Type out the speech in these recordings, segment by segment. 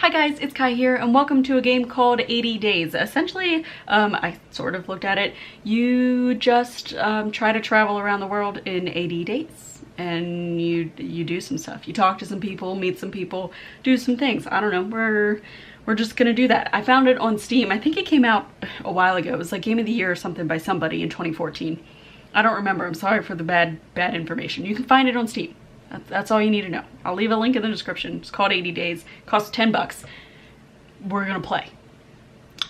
Hi guys, it's Kai here and welcome to a game called 80 Days. Essentially, I sort of looked at it, you just try to travel around the world in 80 days and you do some stuff. You talk to some people, meet some people, do some things. I don't know, we're just gonna do that. I found it on Steam. I think it came out a while ago. It was like Game of the Year or something by somebody in 2014. I don't remember, I'm sorry for the bad information. You can find it on Steam. That's all you need to know. I'll leave a link in the description. It's called 80 Days. It costs 10 bucks. We're gonna play.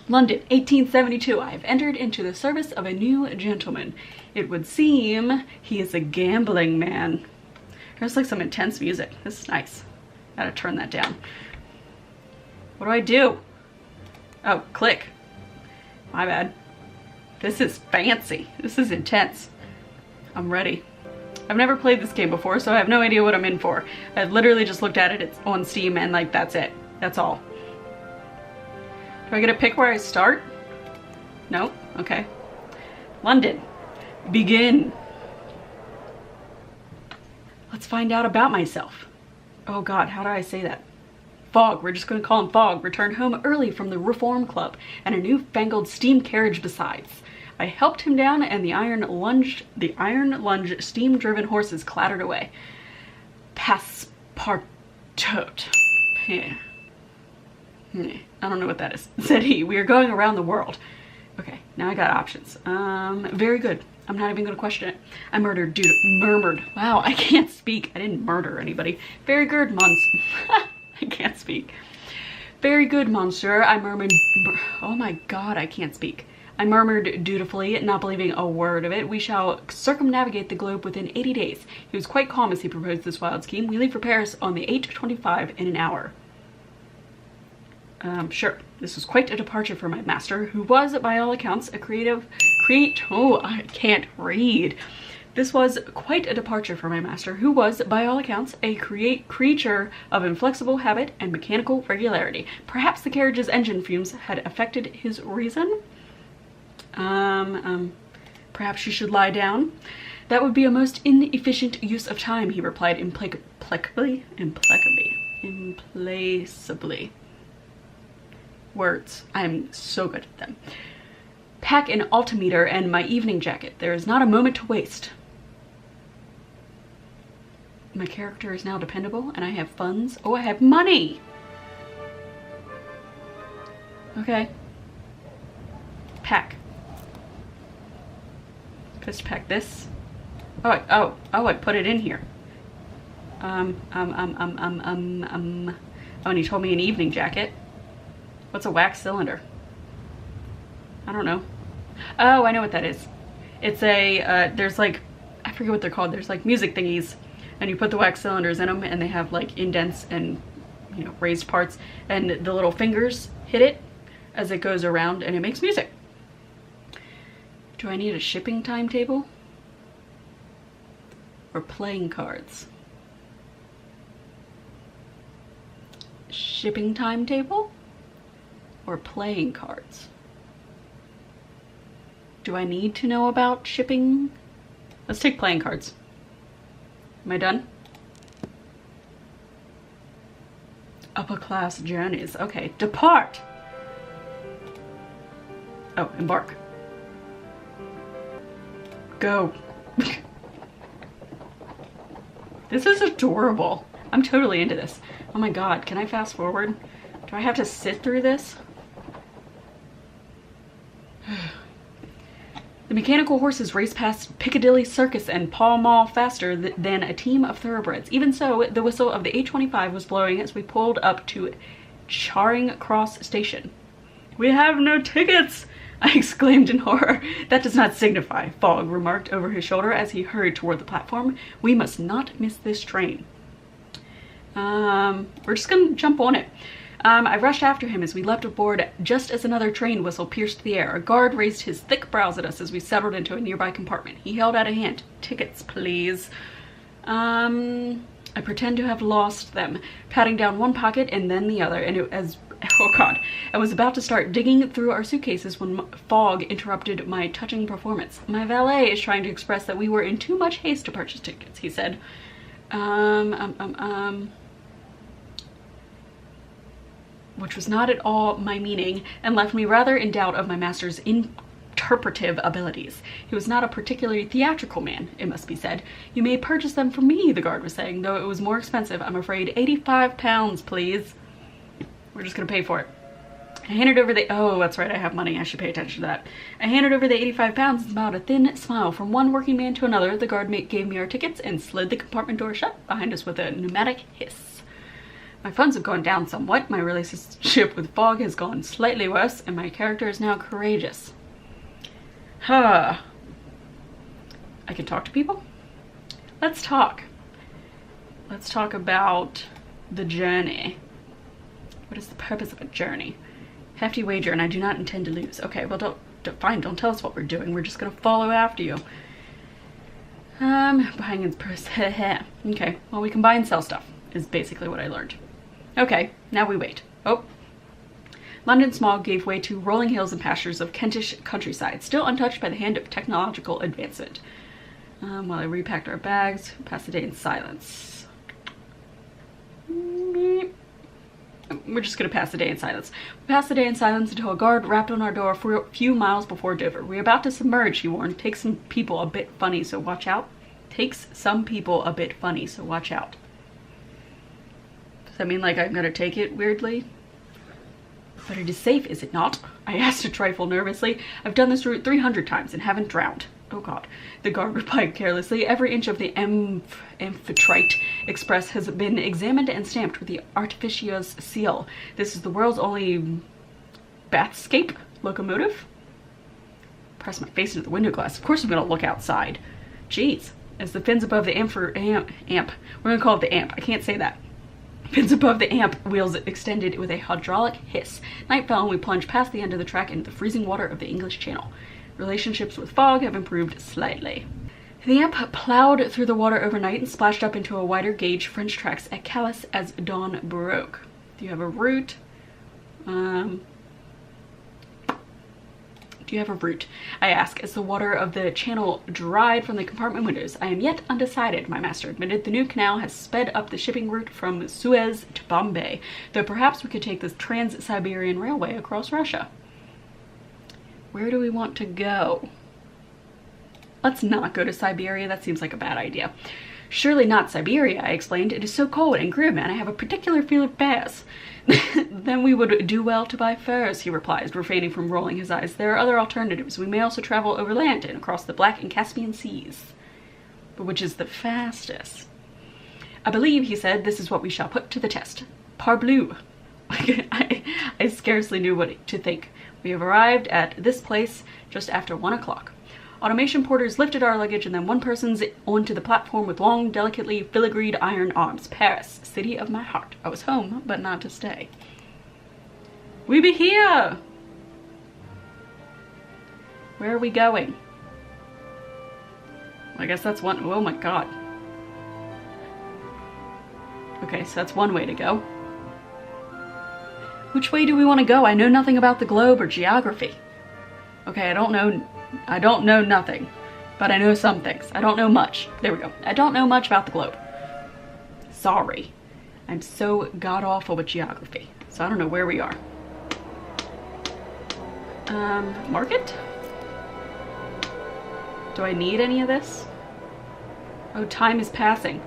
London, 1872. I have entered into the service of a new gentleman. It would seem he is a gambling man. There's like some intense music. This is nice. Gotta turn that down. What do I do? Oh, click. My bad. This is fancy. This is intense. I'm ready. I've never played this game before, so I have no idea what I'm in for. I literally just looked at it, it's on Steam, and like, that's it. That's all. Do I get to pick where I start? No? Okay. London. Begin. Let's find out about myself. Oh god, how do I say that? Fogg, we're just gonna call him Fogg, returned home early from the Reform Club, and a newfangled steam carriage besides. I helped him down and the iron lunge steam-driven horses clattered away. Passepartout. I don't know what that is, said he. We are going around the world. Okay, now I got options. Very good. I'm not even gonna question it. I murmured. Wow, I can't speak. I didn't murder anybody. Very good, I can't speak. Very good, monsieur. I murmured. Oh my god, I can't speak. I murmured dutifully, not believing a word of it. We shall circumnavigate the globe within 80 days. He was quite calm as he proposed this wild scheme. We leave for Paris on the 8:25 in an hour. Sure. This was quite a departure for my master, who was, by all accounts, oh, I can't read. This was quite a departure for my master, who was, by all accounts, a creature of inflexible habit and mechanical regularity. Perhaps the carriage's engine fumes had affected his reason? Perhaps you should lie down. That would be a most inefficient use of time, he replied implacably. Words. I'm so good at them. Pack an altimeter and my evening jacket. There is not a moment to waste. My character is now dependable and I have funds. Oh, I have money! Okay. Pack. Just pack this. Oh, I put it in here. Oh, and you told me an evening jacket. What's a wax cylinder? I don't know. Oh, I know what that is. It's a, there's like, I forget what they're called. There's like music thingies and you put the wax cylinders in them and they have like indents and, you know, raised parts and the little fingers hit it as it goes around and it makes music. Do I need a shipping timetable? Or playing cards? Shipping timetable? Or playing cards? Do I need to know about shipping? Let's take playing cards. Am I done? Upper class journeys. Okay, depart! Oh, embark. Go. This is adorable. I'm totally into this. Oh my god, can I fast forward? Do I have to sit through this? The mechanical horses raced past Piccadilly Circus and Pall Mall faster than a team of thoroughbreds. Even so, the whistle of the 8:25 was blowing as we pulled up to Charing Cross Station. We have no tickets! I exclaimed in horror. That does not signify, Fogg remarked over his shoulder as he hurried toward the platform. We must not miss this train. We're just gonna jump on it. I rushed after him as we leapt aboard just as another train whistle pierced the air. A guard raised his thick brows at us as we settled into a nearby compartment. He held out a hand. Tickets, please. I pretend to have lost them, patting down one pocket and then the other, and oh god, I was about to start digging through our suitcases when Fogg interrupted my touching performance. My valet is trying to express that we were in too much haste to purchase tickets, he said. which was not at all my meaning and left me rather in doubt of my master's interpretive abilities. He was not a particularly theatrical man, it must be said. You may purchase them from me, the guard was saying, though it was more expensive. I'm afraid. £85, please. We're just gonna pay for it. I handed over the, oh, that's right, I have money, I should pay attention to that. I handed over the £85 and smiled a thin smile. From one working man to another, the guard gave me our tickets and slid the compartment door shut behind us with a pneumatic hiss. My funds have gone down somewhat, my relationship with Fogg has gone slightly worse, and my character is now courageous. I can talk to people? Let's talk. Let's talk about the journey. What is the purpose of a journey? Hefty wager, and I do not intend to lose. Okay, well, fine, don't tell us what we're doing. We're just gonna follow after you. Buying its purse. Okay, well, we can buy and sell stuff, is basically what I learned. Okay, now we wait. Oh. London smog gave way to rolling hills and pastures of Kentish countryside, still untouched by the hand of technological advancement. While I repacked our bags, passed the day in silence. We're just gonna pass the day in silence. We passed the day in silence until a guard rapped on our door for a few miles before Dover. We're about to submerge, he warned. Takes some people a bit funny, so watch out. Takes some people a bit funny, so watch out. Does that mean like I'm gonna take it weirdly? But it is safe, is it not? I asked a trifle nervously. I've done this route 300 times and haven't drowned. Oh God. The guard replied carelessly. Every inch of the AMPHITRITE Express has been examined and stamped with the artificious seal. This is the world's only bathscape locomotive. Press my face into the window glass. Of course I'm gonna look outside. Jeez. As the fins above the amp, we're gonna call it the amp. I can't say that. Fins above the amp wheels extended with a hydraulic hiss. Night fell and we plunged past the end of the track into the freezing water of the English Channel. Relationships with Fogg have improved slightly. The amp plowed through the water overnight and splashed up into a wider gauge French tracks at Calais as dawn broke. Do you have a route? Do you have a route? I ask as the water of the channel dried from the compartment windows. I am yet undecided, my master admitted. The new canal has sped up the shipping route from Suez to Bombay, though perhaps we could take the Trans-Siberian Railway across Russia. Where do we want to go? Let's not go to Siberia. That seems like a bad idea. Surely not Siberia, I explained. It is so cold and grim, and I have a particular fear of bears. Then we would do well to buy furs, he replies, refraining from rolling his eyes. There are other alternatives. We may also travel overland and across the Black and Caspian Seas. But which is the fastest? I believe, he said, this is what we shall put to the test. Parbleu. I scarcely knew what to think. We have arrived at this place just after 1 o'clock. Automation porters lifted our luggage and then one person's onto the platform with long, delicately filigreed iron arms. Paris, city of my heart. I was home, but not to stay. We be here! Where are we going? I guess that's one. Oh my God. Okay, so that's one way to go. Which way do we want to go? I know nothing about the globe or geography. Okay, I don't know nothing, but I know some things. I don't know much. There we go. I don't know much about the globe. Sorry. I'm so god-awful with geography, so I don't know where we are. Market? Do I need any of this? Oh, time is passing.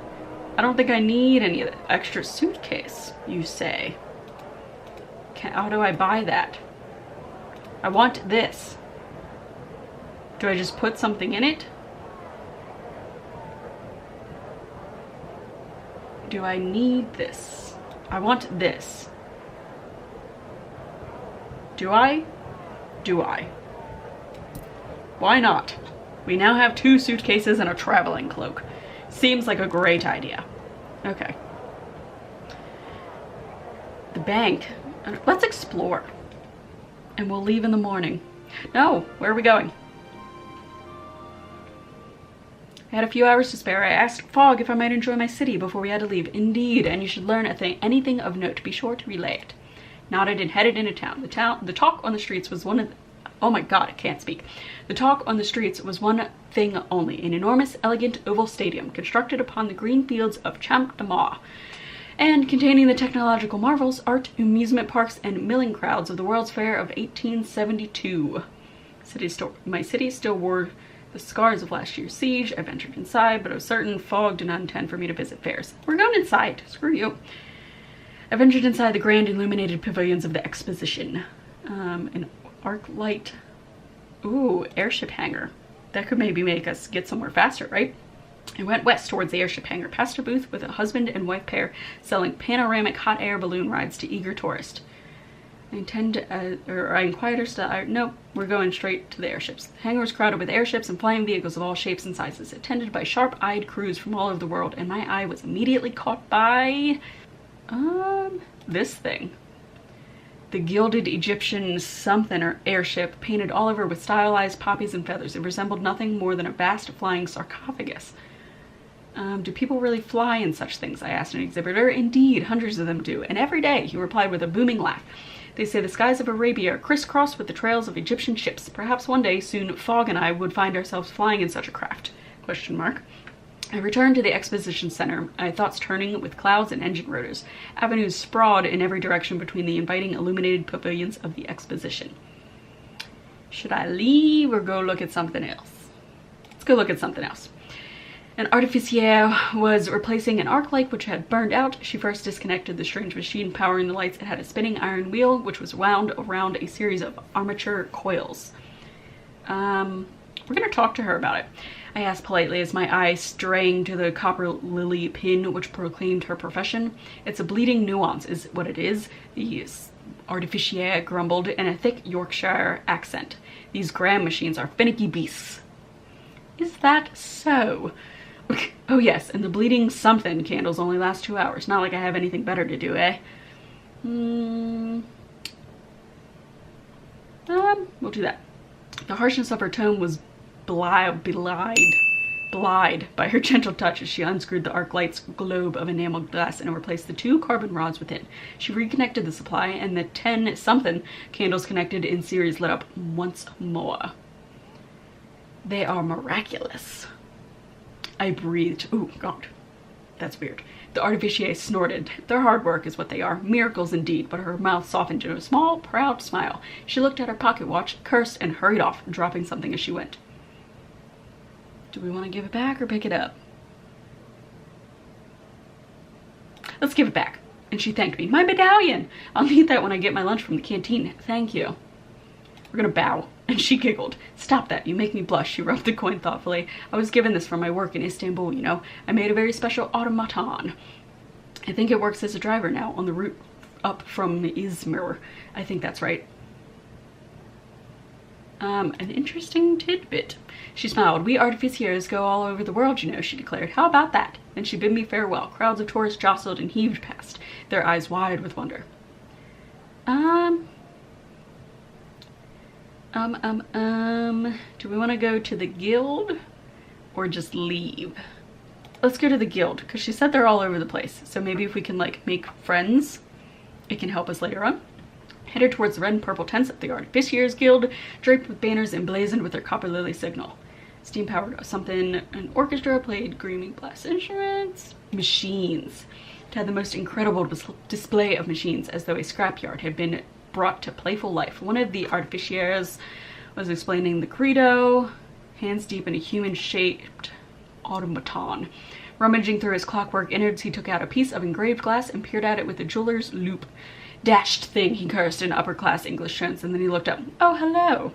I don't think I need any of the extra suitcase, you say. How do I buy that? I want this. Do I just put something in it? Do I need this? I want this. Do I? Do I? Why not? We now have 2 suitcases and a traveling cloak. Seems like a great idea. Okay. The bank. Let's explore. And we'll leave in the morning. No, where are we going? I had a few hours to spare. I asked Fogg if I might enjoy my city before we had to leave. Indeed, and you should learn anything of note. Be sure to relay it. Nodded and headed into town. The talk on the streets was one of the, oh my God, I can't speak. The talk on the streets was one thing only. An enormous, elegant oval stadium constructed upon the green fields of Champ de Mars. and containing the technological marvels, art, amusement parks, and milling crowds of the World's Fair of 1872. My city still wore the scars of last year's siege. I ventured inside, but I was certain fog did not intend for me to visit fairs. We're going inside. Screw you. I ventured inside the grand illuminated pavilions of the exposition. An arc light. Ooh, airship hangar. That could maybe make us get somewhere faster, right? I went west towards the airship hangar, past a booth with a husband and wife pair selling panoramic hot air balloon rides to eager tourists. I inquired her style. Nope, we're going straight to the airships. The hangar was crowded with airships and flying vehicles of all shapes and sizes, attended by sharp-eyed crews from all over the world, and my eye was immediately caught by this thing. The gilded Egyptian something or airship, painted all over with stylized poppies and feathers. It resembled nothing more than a vast flying sarcophagus. Do people really fly in such things? I asked an exhibitor. Indeed, hundreds of them do, and every day, he replied with a booming laugh. They say the skies of Arabia are crisscrossed with the trails of Egyptian ships. Perhaps one day soon Fogg and I would find ourselves flying in such a craft. ? I returned to the exposition center, my thoughts turning with clouds and engine rotors. Avenues sprawled in every direction between the inviting illuminated pavilions of the exposition. Should I leave or go look at something else? Let's go look at something else. An artificier was replacing an arc light which had burned out. She first disconnected the strange machine powering the lights. It had a spinning iron wheel which was wound around a series of armature coils. We're going to talk to her about it. I asked politely as my eye straying to the copper lily pin which proclaimed her profession. It's a bleeding nuance is what it is, the artificier grumbled in a thick Yorkshire accent. These Graham machines are finicky beasts. Is that so? Oh yes, and the bleeding something candles only last 2 hours. Not like I have anything better to do, eh? We'll do that. The harshness of her tone was belied by her gentle touch as she unscrewed the arc light's globe of enameled glass and replaced the 2 carbon rods within. She reconnected the supply and the 10-something candles connected in series lit up once more. They are miraculous. I breathed. Ooh, God. That's weird. The artificier snorted. Their hard work is what they are. Miracles indeed, but her mouth softened into a small, proud smile. She looked at her pocket watch, cursed, and hurried off, dropping something as she went. Do we want to give it back or pick it up? Let's give it back. And she thanked me. My medallion! I'll need that when I get my lunch from the canteen. Thank you. We're gonna bow. And she giggled. Stop that, you make me blush. She rubbed the coin thoughtfully. I was given this from my work in Istanbul, you know. I made a very special automaton. I think it works as a driver now on the route up from Izmir. I think that's right. An interesting tidbit. She smiled. We artificiers go all over the world, you know, she declared. How about that? Then she bid me farewell. Crowds of tourists jostled and heaved past, their eyes wide with wonder. Do we want to go to the guild or just leave? Let's go to the guild because she said they're all over the place. So maybe if we can like make friends, it can help us later on. Headed towards the red and purple tents of the Artificiers Guild, draped with banners emblazoned with their copper lily signal. Steam-powered something, an orchestra played screaming blast instruments. Machines. It had the most incredible display of machines, as though a scrapyard had been brought to playful life. One of the artificiers was explaining the credo, hands deep in a human-shaped automaton. Rummaging through his clockwork innards, he took out a piece of engraved glass and peered at it with a jeweler's loupe. Dashed thing, he cursed in upper-class English tones, and then he looked up. Oh, hello.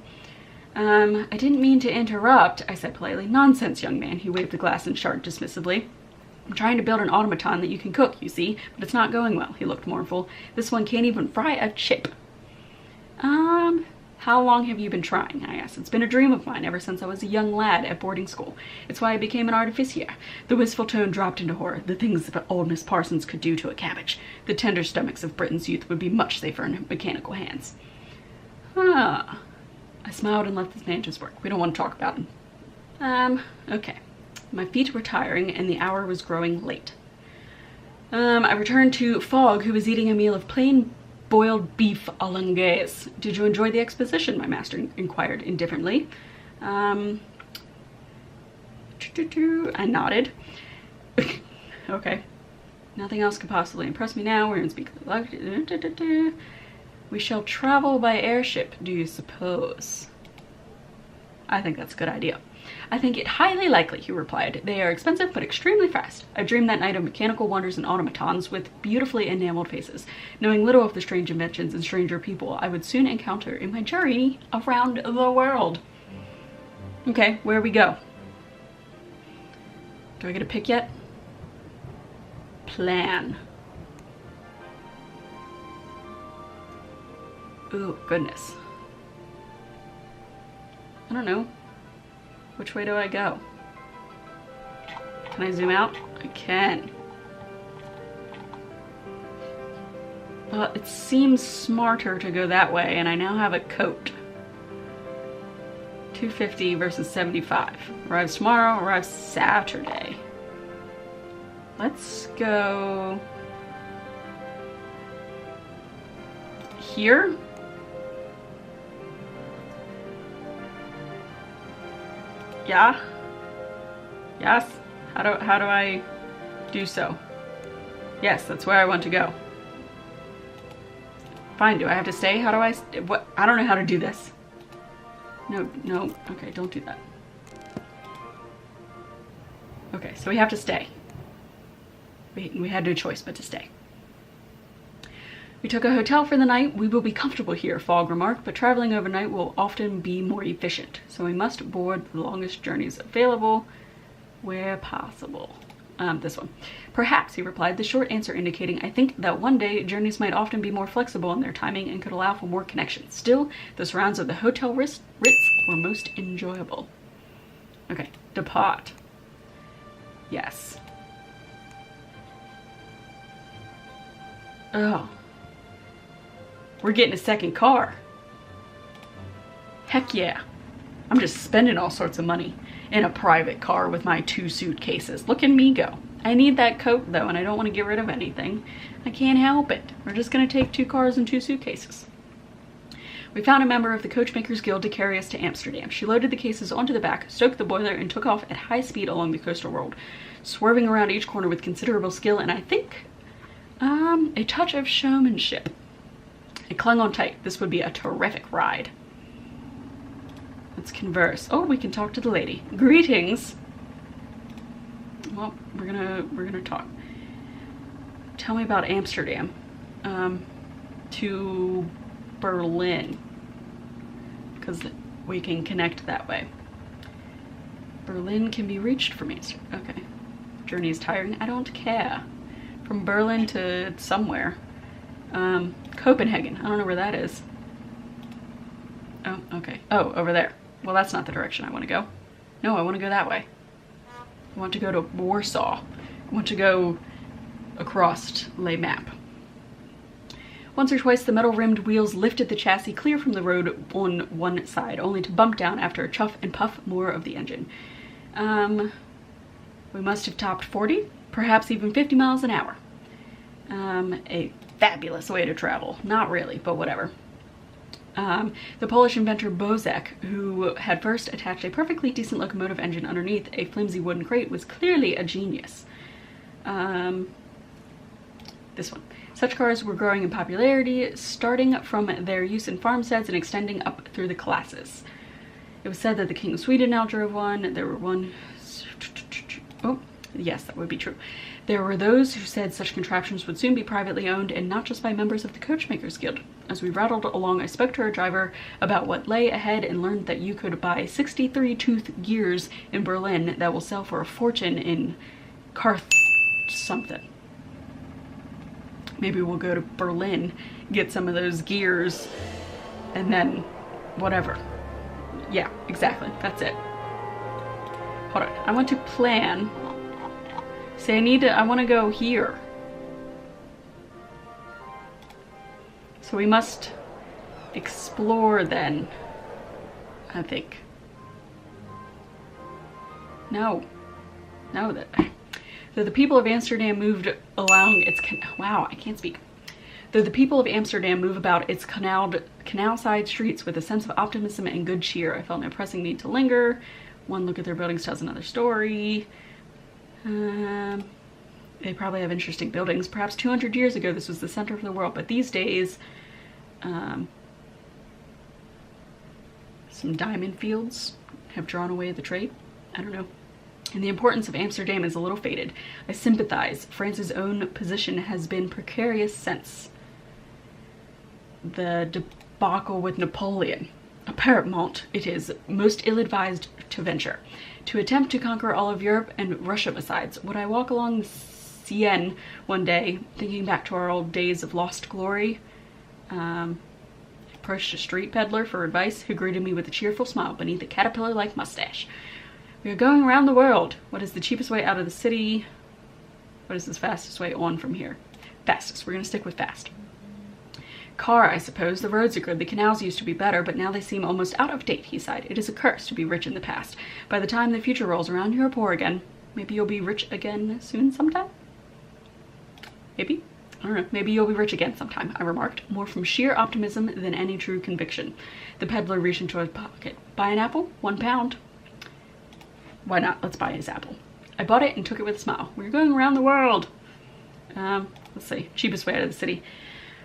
I didn't mean to interrupt, I said politely. Nonsense, young man, he waved the glass and shard dismissively. I'm trying to build an automaton that you can cook, you see, but it's not going well, he looked mournful. This one can't even fry a chip. How long have you been trying? I asked. It's been a dream of mine ever since I was a young lad at boarding school. It's why I became an artificier. The wistful tone dropped into horror. The things that old Miss Parsons could do to a cabbage. The tender stomachs of Britain's youth would be much safer in mechanical hands. I smiled and let this man just work. We don't want to talk about him. Okay. My feet were tiring and the hour was growing late. I returned to Fogg, who was eating a meal of plain boiled beef hollandaise. Did you enjoy the exposition? My master inquired indifferently. I nodded. Okay. Nothing else could possibly impress me now. We're in speak. We shall travel by airship, do you suppose? I think that's a good idea. I think it highly likely, he replied. They are expensive, but extremely fast. I dreamed that night of mechanical wonders and automatons with beautifully enameled faces. Knowing little of the strange inventions and stranger people I would soon encounter in my journey around the world. Okay, where we go? Do I get a pick yet? Plan. Oh, goodness. I don't know. Which way do I go? Can I zoom out? I can. Well, it seems smarter to go that way, and I now have a coat. 250 versus 75. Arrives tomorrow, arrives Saturday. Let's go here. Yeah? Yes? How do I do so? Yes, that's where I want to go. Fine, do I have to stay? How do I, what? I don't know how to do this. No, okay, don't do that. Okay, so we have to stay. We had no choice but to stay. We took a hotel for the night. We will be comfortable here, Fogg remarked, but traveling overnight will often be more efficient, so we must board the longest journeys available where possible. This one. Perhaps, he replied, the short answer indicating, I think that one day journeys might often be more flexible in their timing and could allow for more connections. Still, the surrounds of the Hotel Ritz were most enjoyable. Okay, depart. Yes. Oh. We're getting a second car. Heck yeah. I'm just spending all sorts of money in a private car with my 2 suitcases. Look at me go. I need that coat though, and I don't want to get rid of anything. I can't help it. We're just gonna take 2 cars and 2 suitcases. We found a member of the Coachmakers Guild to carry us to Amsterdam. She loaded the cases onto the back, stoked the boiler, and took off at high speed along the coastal road, swerving around each corner with considerable skill and I think a touch of showmanship. I clung on tight. This would be a terrific ride. Let's converse. Oh, we can talk to the lady. Greetings. Well, we're gonna talk. Tell me about Amsterdam. To Berlin, because we can connect that way. Berlin can be reached from Amsterdam. Okay. Journey is tiring. I don't care. From Berlin to somewhere. Copenhagen. I don't know where that is. Oh, okay. Oh, over there. Well, that's not the direction I want to go. No, I want to go that way. I want to go to Warsaw. I want to go across the map. Once or twice, the metal-rimmed wheels lifted the chassis clear from the road on one side, only to bump down after a chuff and puff more of the engine. We must have topped 40, perhaps even 50 miles an hour. A fabulous way to travel. Not really, but whatever. The Polish inventor Bozek, who had first attached a perfectly decent locomotive engine underneath a flimsy wooden crate, was clearly a genius. This one. Such cars were growing in popularity, starting from their use in farmsteads and extending up through the classes. It was said that the King of Sweden now drove one. There were one... Oh, yes, that would be true. There were those who said such contraptions would soon be privately owned and not just by members of the Coachmakers Guild. As we rattled along, I spoke to our driver about what lay ahead and learned that you could buy 63-tooth gears in Berlin that will sell for a fortune in Carth something. Maybe we'll go to Berlin, get some of those gears, and then whatever. Yeah, exactly. That's it. Hold on. I want to plan. Say I want to go here. So we must explore then, I think. No. No, that... Though the people of Amsterdam moved along its... Wow, I can't speak. Though the people of Amsterdam move about its canal-side streets with a sense of optimism and good cheer, I felt no pressing need to linger. One look at their buildings tells another story. They probably have interesting buildings. Perhaps 200 years ago this was the center of the world, but these days, some diamond fields have drawn away the trade. I don't know. And the importance of Amsterdam is a little faded. I sympathize. France's own position has been precarious since the debacle with Napoleon. Apparemment, it is most ill-advised to venture. To attempt to conquer all of Europe and Russia besides. Would I walk along the Seine one day, thinking back to our old days of lost glory? Approached a street peddler for advice, who greeted me with a cheerful smile beneath a caterpillar-like mustache. We are going around the world. What is the cheapest way out of the city? What is the fastest way on from here? Fastest. We're going to stick with fast. Car, I suppose. The roads are good. The canals used to be better, but now they seem almost out of date, he sighed. It is a curse to be rich in the past. By the time the future rolls around, you are poor again. Maybe you'll be rich again soon sometime? Maybe? I don't know. Maybe you'll be rich again sometime, I remarked, more from sheer optimism than any true conviction. The peddler reached into his pocket. Buy an apple? £1. Why not? Let's buy his apple. I bought it and took it with a smile. We're going around the world. Let's see. Cheapest way out of the city.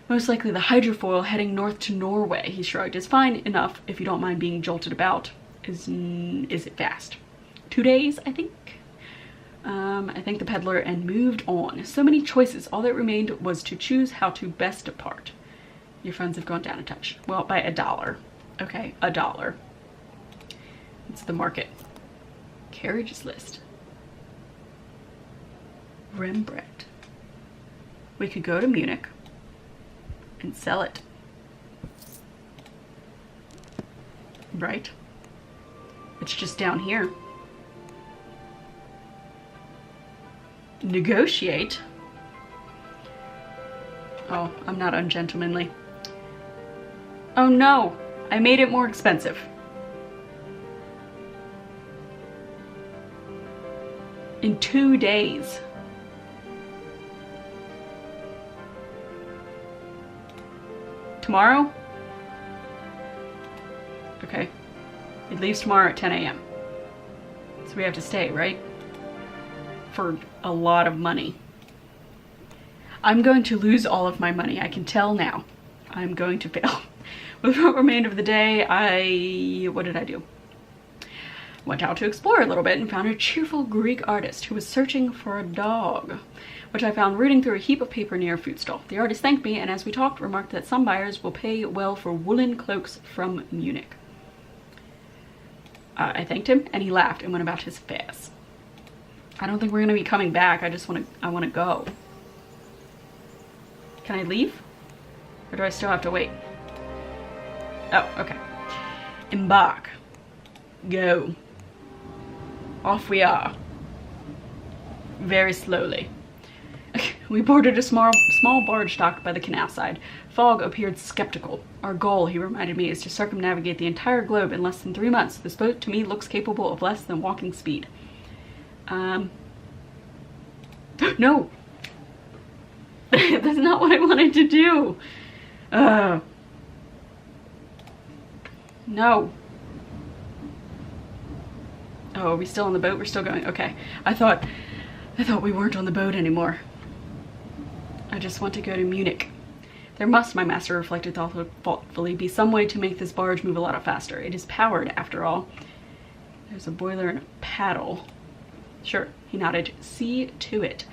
Most likely the hydrofoil heading north to Norway, he shrugged. It's fine enough if you don't mind being jolted about. Is it fast? 2 days, I think. I thanked the peddler and moved on. So many choices. All that remained was to choose how to best depart. Your funds have gone down a touch. Well, by $1. Okay, $1. It's the market. Carriages list. Rembrandt. We could go to Munich and sell it. Right? It's just down here. Negotiate? Oh, I'm not ungentlemanly. Oh no, I made it more expensive. In 2 days. Tomorrow? Okay. It leaves tomorrow at 10 a.m. So we have to stay, right? For a lot of money. I'm going to lose all of my money. I can tell now. I'm going to fail. With what remained of the day, what did I do? Went out to explore a little bit and found a cheerful Greek artist who was searching for a dog, which I found rooting through a heap of paper near a food stall. The artist thanked me, and as we talked, remarked that some buyers will pay well for woolen cloaks from Munich. I thanked him, and he laughed and went about his affairs. I don't think we're gonna be coming back. I want to go. Can I leave? Or do I still have to wait? Oh, okay. Embark. Go. Off we are. Very slowly. We boarded a small barge docked by the canal side. Fogg appeared skeptical. Our goal, he reminded me, is to circumnavigate the entire globe in less than 3 months. This boat, to me, looks capable of less than walking speed. No! That's not what I wanted to do! No. Oh, are we still on the boat? We're still going. Okay. I thought we weren't on the boat anymore. I just want to go to Munich. There must, my master reflected thoughtfully, be some way to make this barge move a lot faster. It is powered, after all. There's a boiler and a paddle. Sure, he nodded. See to it.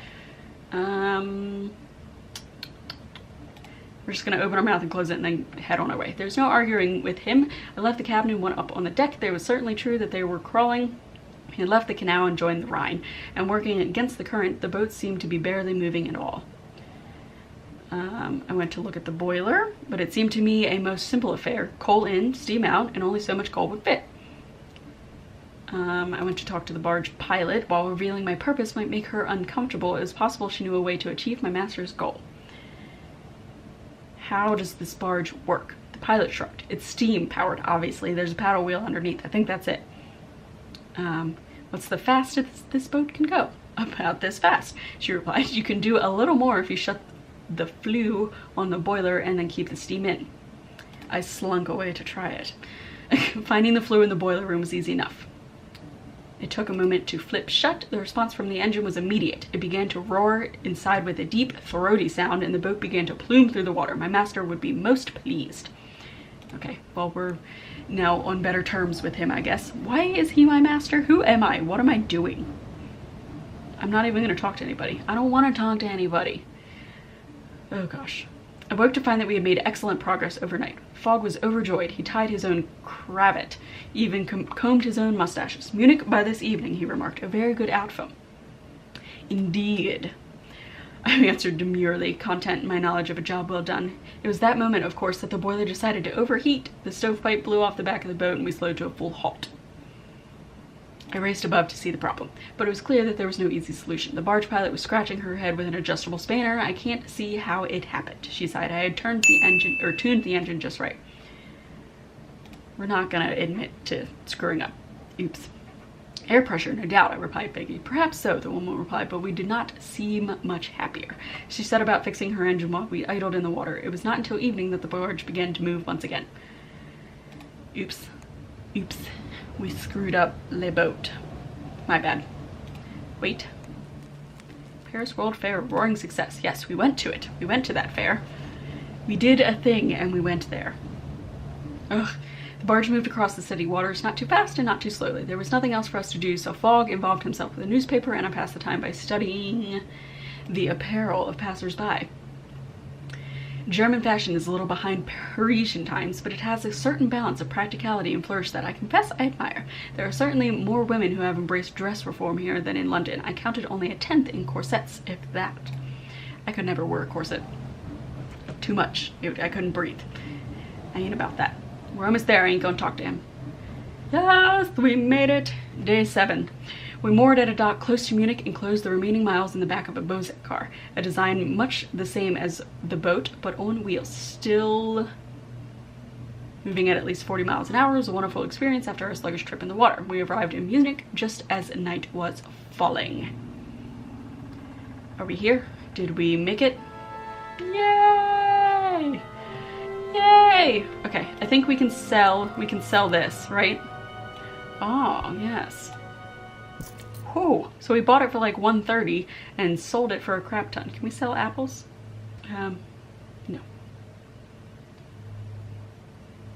We're just gonna open our mouth and close it and then head on our way. There's no arguing with him. I left the cabin and went up on the deck. There was certainly true that they were crawling. He had left the canal and joined the Rhine, and working against the current, the boat seemed to be barely moving at all. I went to look at the boiler, but it seemed to me a most simple affair. Coal in, steam out, and only so much coal would fit. I went to talk to the barge pilot. While revealing my purpose might make her uncomfortable, it was possible she knew a way to achieve my master's goal. How does this barge work? The pilot shrugged. It's steam powered, obviously. There's a paddle wheel underneath. I think that's it. What's the fastest this boat can go? About this fast, she replied. You can do a little more if you shut the flue on the boiler and then keep the steam in. I slunk away to try it. Finding the flue in the boiler room was easy enough. It took a moment to flip shut. The response from the engine was immediate. It began to roar inside with a deep, throaty sound, and the boat began to plume through the water. My master would be most pleased. Okay, well, we're now on better terms with him, I guess. Why is he my master? Who am I? What am I doing? I'm not even going to talk to anybody. I don't want to talk to anybody. Oh gosh. I woke to find that we had made excellent progress overnight. Fogg was overjoyed. He tied his own cravat, even combed his own mustaches. Munich by this evening, he remarked. A very good outfit. Indeed. I answered demurely, content in my knowledge of a job well done. It was that moment, of course, that the boiler decided to overheat. The stovepipe blew off the back of the boat and we slowed to a full halt. I raced above to see the problem, but it was clear that there was no easy solution. The barge pilot was scratching her head with an adjustable spanner. I can't see how it happened, she sighed. I had tuned the engine just right. We're not gonna admit to screwing up. Oops. Air pressure, no doubt, I replied vaguely. Perhaps so, the woman replied, but we did not seem much happier. She set about fixing her engine while we idled in the water. It was not until evening that the barge began to move once again. Oops. Oops. We screwed up le boat. My bad. Wait. Paris World Fair, roaring success. Yes, we went to it. We went to that fair. We did a thing and we went there. Ugh. The barge moved across the city waters, not too fast and not too slowly. There was nothing else for us to do, so Fogg involved himself with a newspaper, and I passed the time by studying the apparel of passers-by. German fashion is a little behind Parisian times, but it has a certain balance of practicality and flourish that I confess I admire. There are certainly more women who have embraced dress reform here than in London. I counted only a 10th in corsets, if that. I could never wear a corset. Too much. I couldn't breathe. I ain't about that. We're almost there. I ain't gonna talk to him. Yes, we made it. Day 7. We moored at a dock close to Munich and closed the remaining miles in the back of a Bozek car, a design much the same as the boat, but on wheels. Still moving at least 40 miles an hour was a wonderful experience after our sluggish trip in the water. We arrived in Munich just as night was falling. Are we here? Did we make it? Yay! Yay! Okay, I think we can sell this, right? Oh, yes. Whoa, so we bought it for like $130 and sold it for a crap ton. Can we sell apples? No.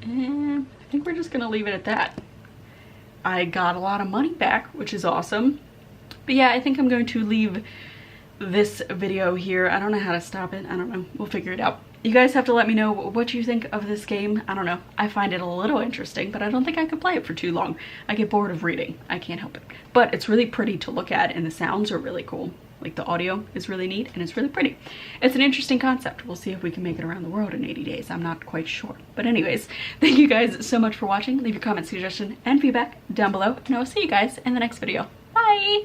And I think we're just gonna leave it at that. I got a lot of money back, which is awesome. But yeah, I think I'm going to leave this video here. I don't know how to stop it. I don't know. We'll figure it out. You guys have to let me know what you think of this game. I don't know. I find it a little interesting, but I don't think I could play it for too long. I get bored of reading. I can't help it. But it's really pretty to look at, and the sounds are really cool. Like, the audio is really neat, and it's really pretty. It's an interesting concept. We'll see if we can make it around the world in 80 days. I'm not quite sure. But anyways, thank you guys so much for watching. Leave your comments, suggestion, and feedback down below, and I will see you guys in the next video. Bye!